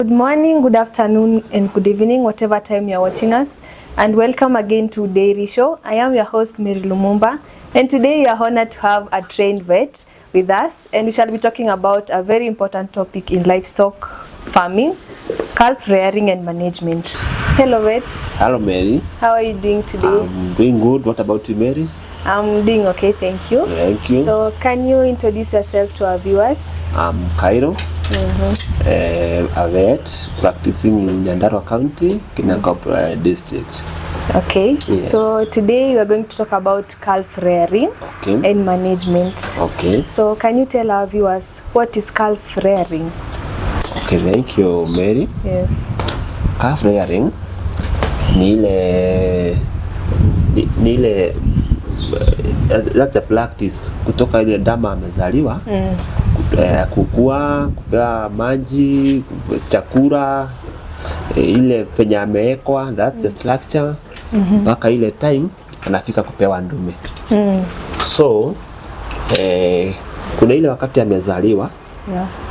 Good morning, good afternoon, and good evening, whatever time you're watching us, and welcome again to Dairy Show. I am your host, Mary Lumumba, and today we are honored to have a trained vet with us, and we shall be talking about a very important topic in livestock farming, calf rearing and management. Hello, vet. Hello, Mary. How are you doing today? I'm doing good. What about you, Mary? I'm doing okay, thank you. Thank you. So, can you introduce yourself to our viewers? I'm Cairo, a vet practicing in Nyandarua County, Kinangop district. Okay, Yes. So today we are going to talk about calf rearing and management. Okay. So can you tell our viewers what is calf rearing? Okay, thank you, Mary. Yes. Calf rearing ni ile that's a practice kutoka ile ndama amezaliwa kukua, kupewa maji, chakula, ile penye amewekwa, that's the structure mpaka ile time anafika kupewa ndume. So kuna ile wakati amezaliwa,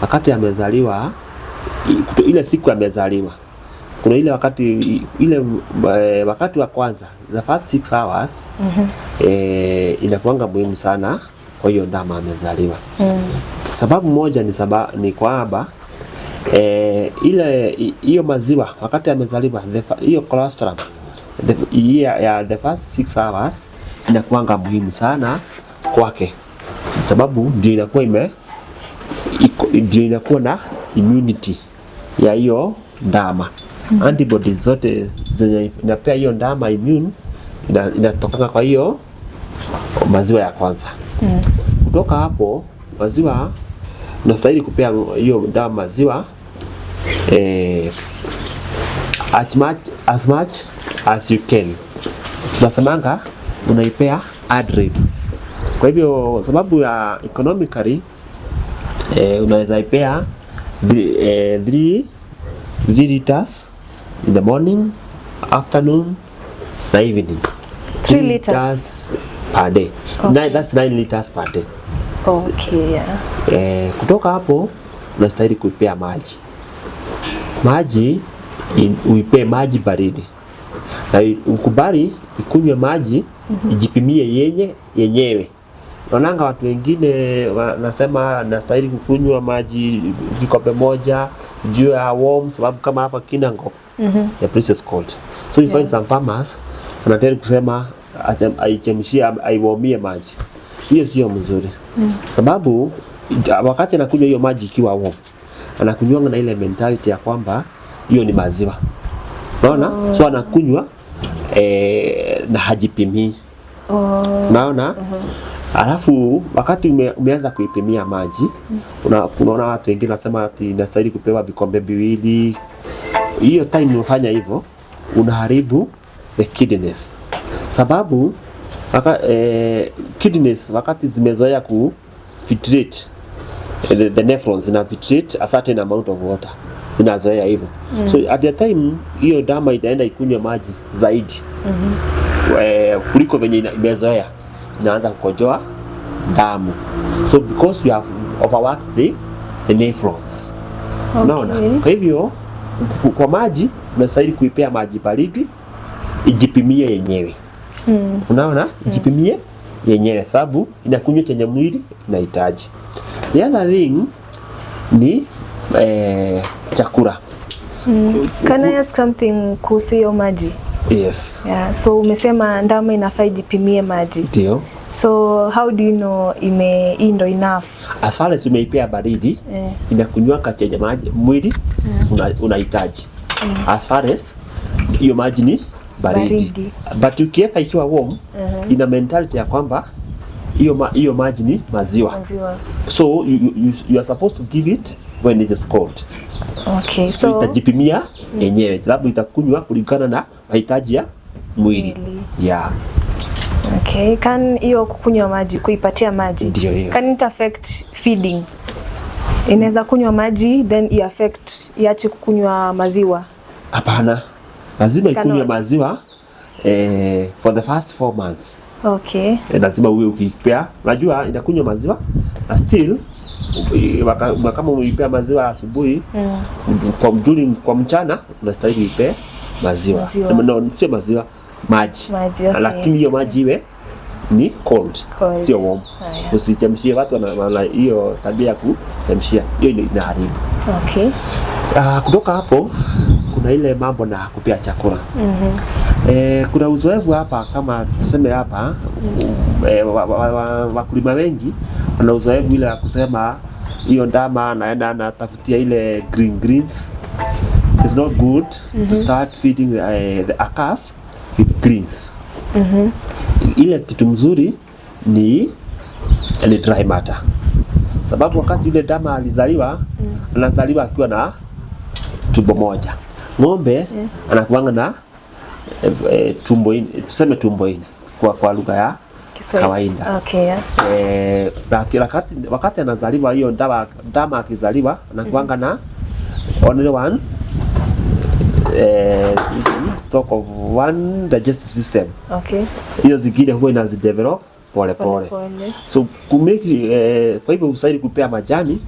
wakati amezaliwa, ile siku amezaliwa, kuna ile wakati wa kwanza, the first 6 hours inakuanga muhimu sana kwa hiyo ndama amezaliwa. Sababu moja ni kwamba hiyo maziwa wakati amezaliwa, hiyo colostrum the first 6 hours inakuanga muhimu sana kwake, sababu ndio inakuwa na immunity ya hiyo ndama. Antibodies zote zenye inapea hiyo ndama immune inatokana kwa hiyo maziwa ya kwanza. Kutoka hapo maziwa unastahili kupea hiyo ndama maziwa as much as you can. Tunasemanga unaipea ad-lib. Kwa hivyo sababu ya economically unaweza ipea 3 liters in the morning, afternoon na evening. 3 liters per day. Okay. That's 9 liters per day. Okay, yeah. Kutoka hapo unastahili kuipea maji. Maji uipee maji baridi. Na ukubali ikunywe maji ijipimie yenyewe. Naonanga watu wengine wanasema nastahili kukunywa maji kikombe moja juu ya warm, sababu kama hapa Kinangop the place is cold. So you find some farmers wanataka kusema aichemshie aiwomie maji. Hiyo sio mzuri. Sababu wakati anakunywa hiyo maji ikiwa warm, anakunywa na ile mentality ya kwamba hiyo ni maziwa. Unaona? So anakunywa na hajipimii. Unaona? Alafu wakati umeanza kuipimia maji, unaona watu wengine wanasema ati inastahili kupewa vikombe 2. Hiyo time unafanya hivyo unaharibu the kidneys. Sababu kidneys wakati zimezoea ku filtrate the nephrons na filtrate a certain amount of water, zinazoea hivyo. So at the time hiyo ndama itaenda ikunywe maji zaidi kuliko venye imezoea, inaanza kukojoa damu. So because you have overworked the nephrons. Unaona? Kwa hivyo kwa maji unastahili kuipea maji baridi ijipimie yenyewe. Unaona? Ijipimie yenyewe sababu inakunywa chenye mwili inahitaji. The other thing ni chakula. Can I ask something kuhusu hiyo maji? Yes. Yeah, so umesema ndama inafaa ijipimie maji. Ndio. So how do you know hii ndo enough? As far as umeipea baridi, inakunywa chenye maji mwili unahitaji. As far as hiyo maji ni baridi. But ukiweka ikiwa warm, ina mentality ya kwamba hiyo maji ni maziwa. So you are supposed to give it when it is cold. Okay, so itajipimia yenyewe, sababu itakunywa kulingana na mahitaji ya mwili. Yeah. Okay, can hiyo kukunywa maji, kuipatia maji, can it affect feeding? Inaweza kunywa maji then iache kukunywa maziwa? Hapana. Lazima ikunywe maziwa for the first 4 months. Okay. Lazima uwe ukipea. Unajua inakunywa maziwa na still kama unaipea maziwa asubuhi, kwa mchana unastahili uipe maziwa. No, sio maziwa, maji. Okay. Lakini hiyo maji iwe ni cold. Sio warm. Usichemshie, watu wana hiyo tabia kuchemshia. Hiyo inaharibu. Okay. Kutoka hapo kuna ile mambo na kupea chakula. Kuna uzoefu hapa, kama tuseme hapa, wakulima wengi wana uzoefu ile ya kusema hiyo ndama anaenda anatafutia ile greens. It's not good to start feeding a calf with greens. Ile kitu mzuri ni dry matter. Sababu wakati yule ndama alizaliwa, anazaliwa akiwa na tumbo moja. Ng'ombe anakuanga na tumbo nne, tuseme tumbo nne kwa lugha ya kawaida. Okay. Wakati anazaliwa, hiyo ndama akizaliwa anakuanga na only one stock of one digestive system. Okay. Hiyo zingine huwa inazidevelop pole. So kwa hivyo usaidi kupea majani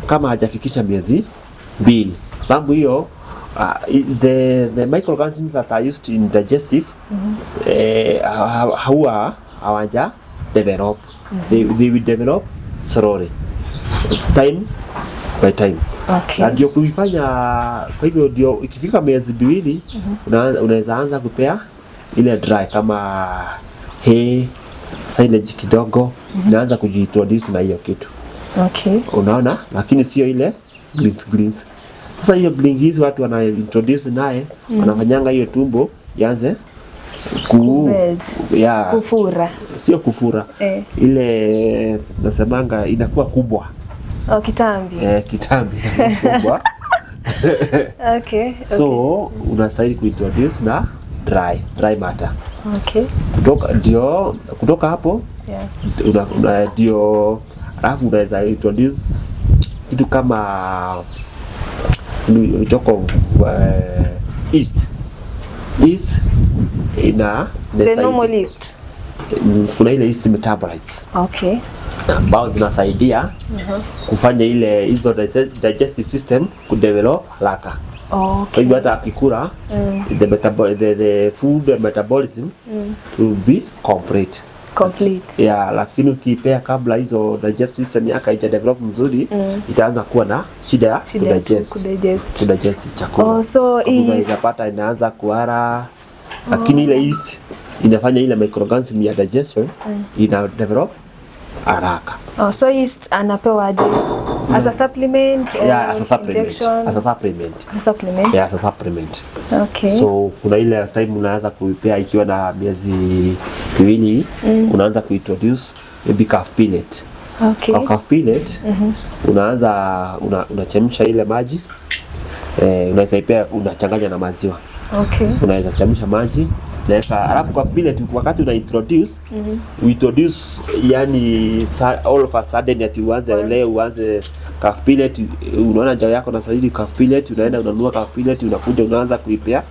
kama hajafikisha miezi 2. Mambo hiyo the microorganisms that are used in digestive hawaja develop. They will develop slowly, time by time. Okay. Ndio kuifanya, kwa hivyo ndio ikifika miezi 2 unaweza anza kupea ile dry kama hay, silage kidogo, inaanza kujiintroduce na hiyo kitu. Okay. Unaona, lakini sio ile greens. Sasa hiyo greens watu wana introduce naye, wanafanyanga hiyo tumbo ianze kufura. Sio kufura. Ile nasemanga inakuwa kubwa. Kitambi. Kitambi kubwa. Okay. So unastahili kuintroduce na dry matter. Okay. Kutoka hapo ndio alafu unaweza introduce kitu kama talk of yeast ina the normal yeast. Kuna ile yeast metabolites. Okay. Ambao zinasaidia kufanya ile hizo digestive system kudevelop haraka. Okay. Kwa hivyo hata akikula the food metabolism will be complete. Yeah, lakini ukipea kabla hizo digestive system yake haija develop mzuri, itaanza kuwa na shida ya kudigest chakula. So inapata inaanza kuhara, lakini ile yeast inafanya ile microorganism ya digestion ina develop haraka. So yeast anapewa aje? As a supplement or as a supplement. Injection? As a supplement. Yeah, as a supplement. Okay. So kuna ile time unaanza kuipea ikiwa na miezi 2, unaanza kuintroduce maybe calf pellet. Okay. Au calf pellet, unaanza unachemsha ile maji, unaweza ipea unachanganya na maziwa. Okay. Unaweza chemsha maji naweka, alafu calf pellet wakati una introduce yani all of a sudden ati uanze calf pellet, unaona jao yako na sahili calf pellet, unaenda unanunua calf pellet, unakuja unaanza kuipea.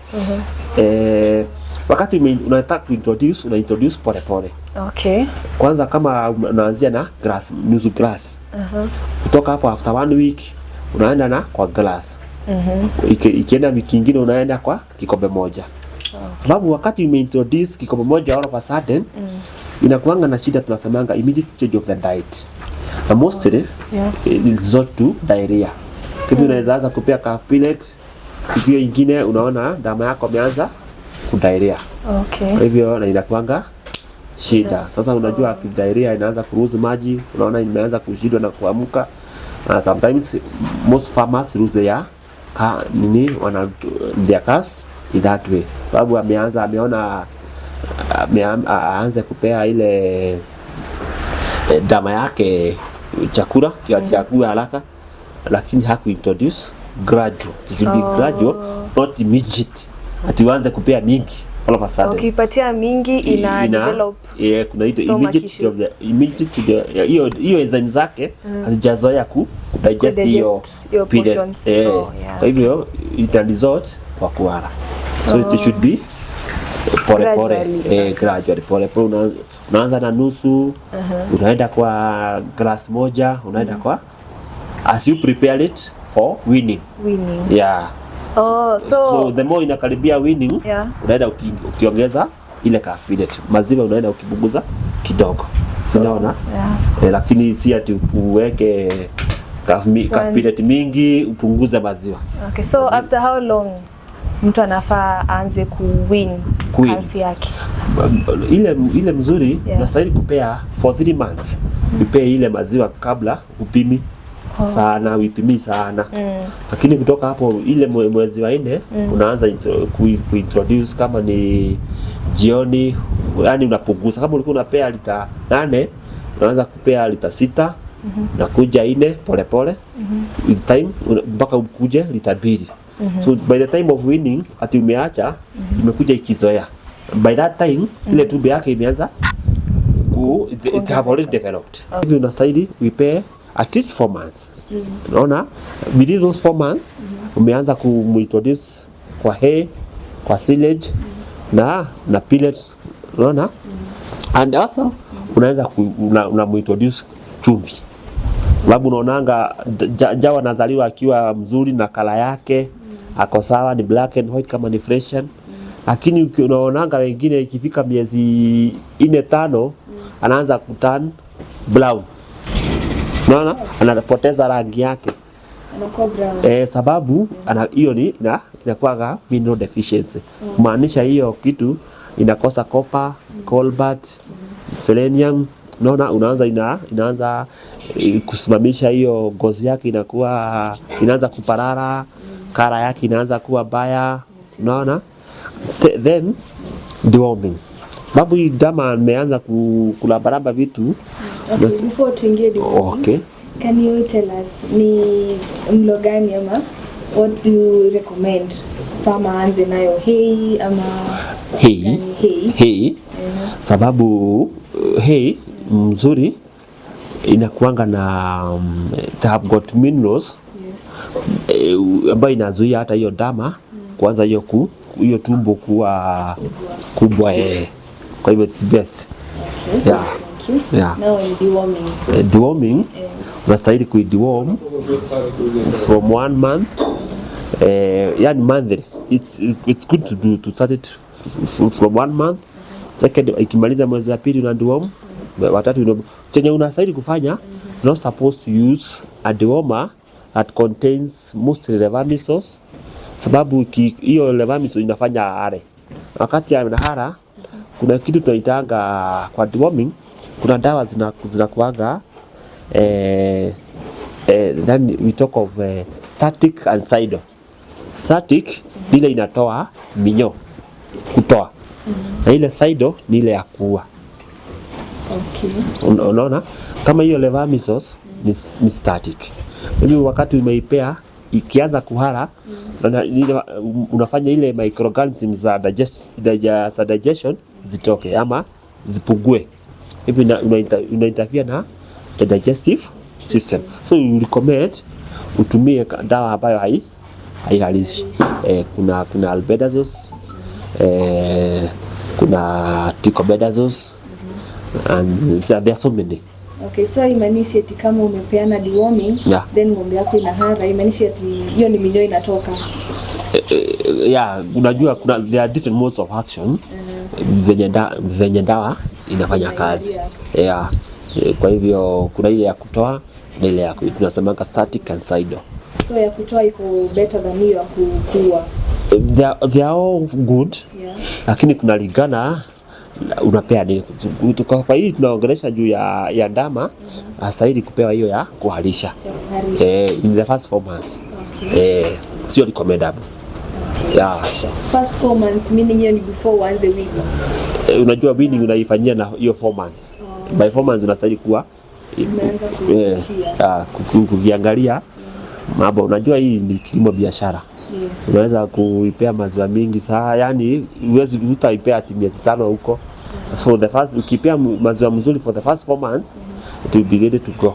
Wakati unataka kuintroduce, unaintroduce pole. Okay. Kwanza kama unaanzia na nusu glass. Kutoka hapo after 1 week unaenda na kwa glass. Ikienda wiki nyingine unaenda kwa kikombe moja. Sababu wakati umeintroduce kikombe moja all of a sudden inakuanga na shida, tunasemanga immediate change of the diet. Na mostly it resort to diarrhea. Hivyo unaweza anza kupea calf pellet, siku nyingine unaona damu yako imeanza kudiarrhea. Okay. Hivyo na inakuanga shida. Sasa unajua diarrhea inaanza kuruhusu maji, unaona imeanza kushindwa na kuamka. Sometimes most farmers lose their calves in that way. Sababu aanze kupea ile dama yake chakula kiachakua haraka, lakini hakuintroduce gradual. It should be gradual, not immediate. Ati uanze kupea mingi all of a sudden. Ukipatia mingi ina develop. Kuna immediate hiyo enzyme zake hazijazoea kudigest hiyo pellets. Kwa hivyo ita result kwa kuhara. So it should be gradually. unaanza na nusu, unaenda kwa glass moja, unaenda kwa as you prepare it for winning. Yeah. Oh, so the more inakaribia winning, unaenda ukiongeza ile calf billet. Maziwa unaenda ukipunguza kidogo. Sinaona? Lakini si ati uweke calf billet mingi upunguze maziwa. Okay, so after how long mtu anafaa aanze kuwin calf yake? Ile mzuri unastahili kupea for 3 months. Upee ile maziwa kabla upimi sana, upimi sana. Lakini kutoka hapo ile mwezi wa 4 unaanza kuintroduce kama ni jioni, yani unapunguza. Kama ulikuwa unapea lita 8, unaanza kupea lita 6, na kuja 4 pole pole. With time mpaka ukuje lita 2. So by the time of winning ati umeacha imekuja ikizoea. By that time ile tumbo yake imeanza it have already developed. Hivi unastahili uipe at least 4 months. Unaona, within those 4 months umeanza kuintroduce kwa hay, kwa silage na pellets. Unaona, and also unaanza unamuintroduce chumvi. Sababu unaonanga Jawa anazaliwa akiwa mzuri na kala yake ako sawa, ni black and white kama ni freshen. Lakini unaonanga wengine ikifika miezi 4-5 anaanza kuturn brown. Unaona, anapoteza rangi yake, anakuwa brown. Sababu hiyo ni inakuwa mineral deficiency. Maanisha hiyo kitu inakosa copper, cobalt, selenium. Unaona, inaanza kusimamisha hiyo ngozi yake, inaanza kuparara, kara yake inaanza kuwa baya. Unaona, then deworming. Babu hii dama ameanza kulabaraba vitu. Okay, before tuingie deworming, can you tell us ni mlo gani ama what do you recommend farmer anze nayo, hay ama hay? Sababu hay mzuri inakuanga na have got minerals ambayo inazuia hata hiyo dama kuanza hiyo tumbo kuwa kubwa. Kwa hivyo it's best. Now in deworming. Deworming unastahili kuideworm from 1 month. Yani monthly. It's good to start it from 1 month. Second, ikimaliza mwezi wa pili una deworm. Watatu chenye unastahili kufanya, you're not supposed to use a dewormer that contains mostly levamisose. Sababu hiyo levamisose inafanya hare. Wakati anahara kuna kitu tunaitanga kwa deworming, kuna dawa zinakuanga then we talk of static and sidle. Static ile inatoa minyo kutoa, na ile sidle ni ile ya kuua. Okay. Unaona, kama hiyo levamisose ni static. Hivi wakati umeipea ikianza kuhara, unafanya ile microorganisms za digestion zitoke ama zipungue. Hivi unainterfere na the digestive system. So you recommend utumie dawa ambayo haihalishi. Kuna albendazole, kuna ticobendazole, and there are so many. Okay, so imaanisha eti kama umepeana deworming, then ng'ombe yako inahara, imaanisha eti hiyo ni minyoo inatoka. Unajua there are different modes of action venye dawa inafanya kazi. Kwa hivyo kuna ile ya kutoa na ile ya tunasemanga static and sidle. So ya kutoa iko better than hiyo ya kuua. They are all good. Lakini kuna ligana unapea nini. Kwa hii tunaongelesha juu ya ndama, hastahili kupewa hiyo ya kuharisha. In the first 4 months. Sio recommendable. First 4 months meaning hiyo ni before uanze winning. Unajua winning unaifanyia na hiyo 4 months. By 4 months unastahili kuwa kukiangalia mambo. Unajua hii ni kilimo biashara. Unaweza kuipea maziwa mingi saa, yani uwezi utaipea ati miezi 5 huko. For the first, ukipea maziwa mzuri for the first 4 months, it will be ready to grow.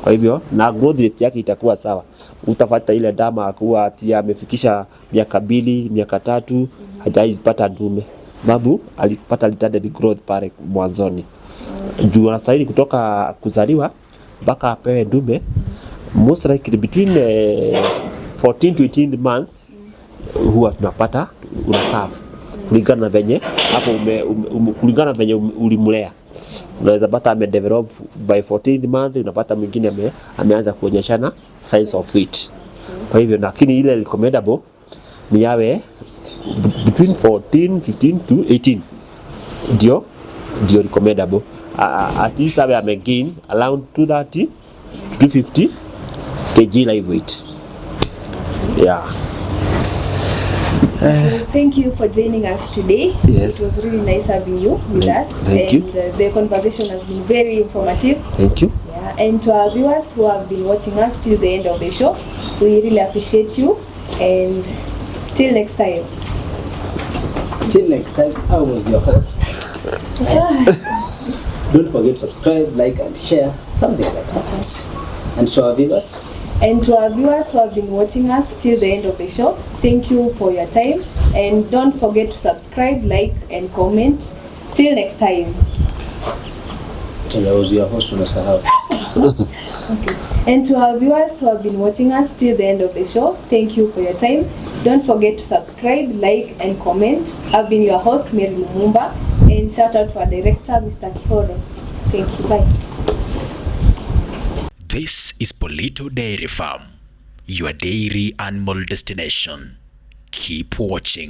Kwa hivyo na growth rate yake itakuwa sawa. Utafuata ile dama kuwa ati amefikisha miaka 2, miaka 3 hajaipata dume. babu alipata retarded growth pale mwanzoni. Juu anastahili kutoka kuzaliwa mpaka apewe dume most likely between 14 to 18 months huwa tunapata unasafu kulingana na venye hapo kulingana na venye ulimlea. Unaweza pata amedevelop by 14 months, unapata mwingine ameanza kuonyeshana signs of weight. Kwa hivyo lakini ile recommendable ni yawe between 14, 15 to 18 ndio recommendable. At least awe amegain around 230 to 250 kg live weight. Yeah. Thank you for joining us today. Yes. It was really nice having you with us. Thank you. The conversation has been very informative. Thank you. Yeah. And to our viewers who have been watching us till the end of the show, we really appreciate you. And till next time. Till next time, I was your host. Don't forget to subscribe, like, and share, something like that. And to our viewers. And to our viewers who have been watching us till the end of the show, thank you for your time. And don't forget to subscribe, like, and comment. Till next time. And I was your host, unasahau. Okay. And to our viewers who have been watching us till the end of the show, thank you for your time. Don't forget to subscribe, like, and comment. I've been your host, Mary Lumumba. And shout out to our director, Mr. Kihoro. Thank you. Bye. This is Polito Dairy Farm, your dairy animal destination. Keep watching.